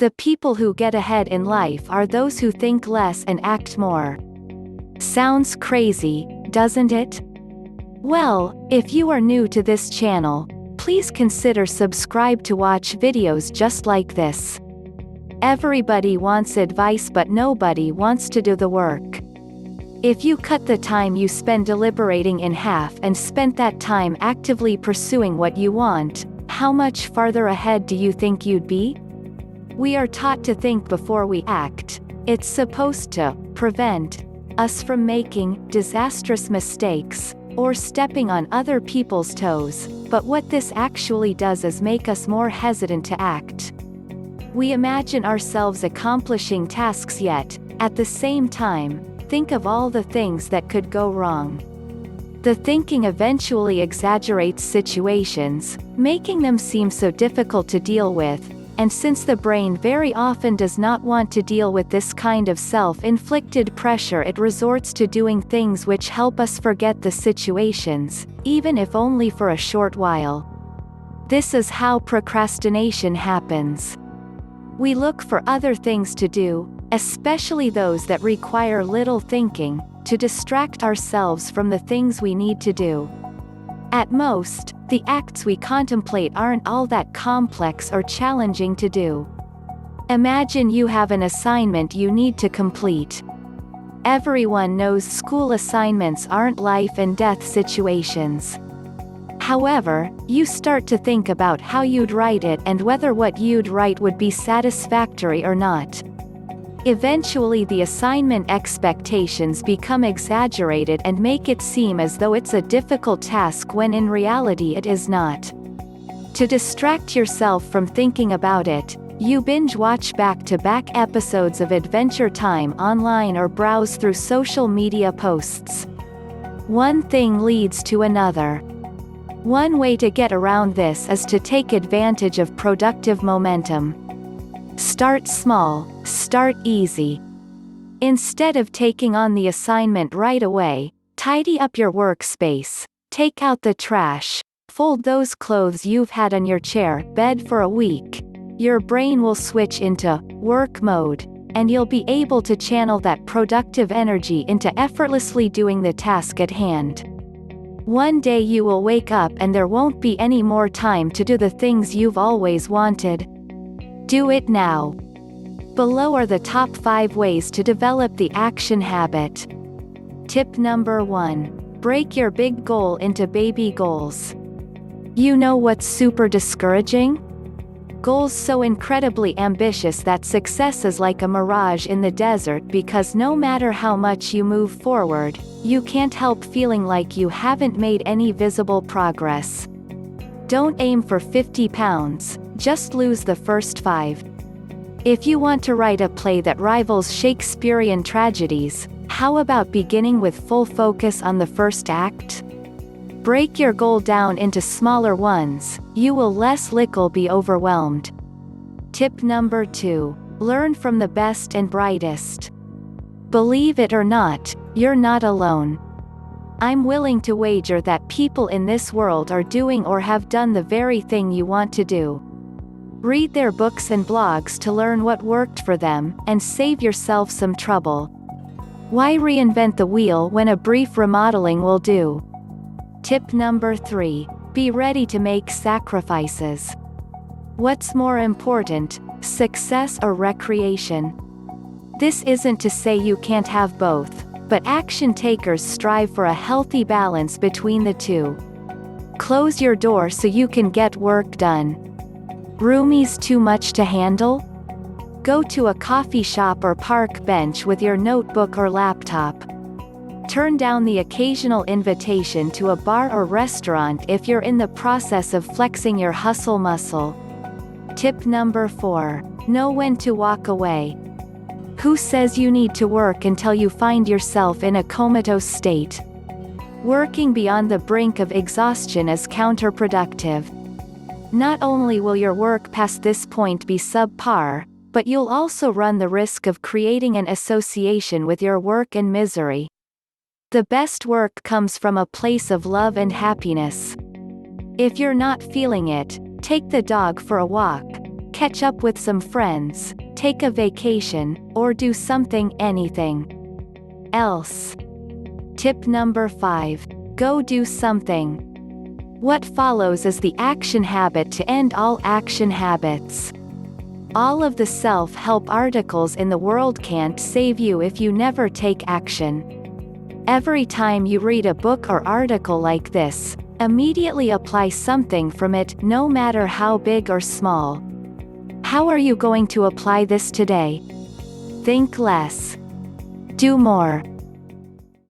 The people who get ahead in life are those who think less and act more. Sounds crazy, doesn't it? Well, if you are new to this channel, please consider subscribe to watch videos just like this. Everybody wants advice but nobody wants to do the work. If you cut the time you spend deliberating in half and spent that time actively pursuing what you want, how much farther ahead do you think you'd be? We are taught to think before we act. It's supposed to prevent us from making disastrous mistakes or stepping on other people's toes, but what this actually does is make us more hesitant to act. We imagine ourselves accomplishing tasks yet, at the same time, think of all the things that could go wrong. The thinking eventually exaggerates situations, making them seem so difficult to deal with, and since the brain very often does not want to deal with this kind of self-inflicted pressure, it resorts to doing things which help us forget the situations, even if only for a short while. This is how procrastination happens. We look for other things to do, especially those that require little thinking, to distract ourselves from the things we need to do. At most, the acts we contemplate aren't all that complex or challenging to do. Imagine you have an assignment you need to complete. Everyone knows school assignments aren't life and death situations. However, you start to think about how you'd write it and whether what you'd write would be satisfactory or not. Eventually the assignment expectations become exaggerated and make it seem as though it's a difficult task when in reality it is not. To distract yourself from thinking about it, you binge watch back-to-back episodes of Adventure Time online or browse through social media posts. One thing leads to another. One way to get around this is to take advantage of productive momentum. Start small, start easy. Instead of taking on the assignment right away, tidy up your workspace, take out the trash, fold those clothes you've had on your chair, bed for a week. Your brain will switch into work mode, and you'll be able to channel that productive energy into effortlessly doing the task at hand. One day you will wake up and there won't be any more time to do the things you've always wanted. Do it now. Below are the top 5 ways to develop the action habit. Tip number 1. Break your big goal into baby goals. You know what's super discouraging? Goals so incredibly ambitious that success is like a mirage in the desert because no matter how much you move forward, you can't help feeling like you haven't made any visible progress. Don't aim for 50 pounds, just lose the first 5. If you want to write a play that rivals Shakespearean tragedies, how about beginning with full focus on the first act? Break your goal down into smaller ones, you will less likely be overwhelmed. Tip number 2. Learn from the best and brightest. Believe it or not, you're not alone. I'm willing to wager that people in this world are doing or have done the very thing you want to do. Read their books and blogs to learn what worked for them, and save yourself some trouble. Why reinvent the wheel when a brief remodeling will do? Tip number 3. Be ready to make sacrifices. What's more important, success or recreation? This isn't to say you can't have both, but action takers strive for a healthy balance between the two. Close your door so you can get work done. Roomies too much to handle? Go to a coffee shop or park bench with your notebook or laptop. Turn down the occasional invitation to a bar or restaurant if you're in the process of flexing your hustle muscle. Tip number 4. Know when to walk away. Who says you need to work until you find yourself in a comatose state? Working beyond the brink of exhaustion is counterproductive. Not only will your work past this point be subpar, but you'll also run the risk of creating an association with your work and misery. The best work comes from a place of love and happiness. If you're not feeling it, take the dog for a walk. Catch up with some friends, take a vacation, or do anything else. Tip number 5. Go do something. What follows is the action habit to end all action habits. All of the self-help articles in the world can't save you if you never take action. Every time you read a book or article like this, immediately apply something from it, no matter how big or small. How are you going to apply this today? Think less. Do more.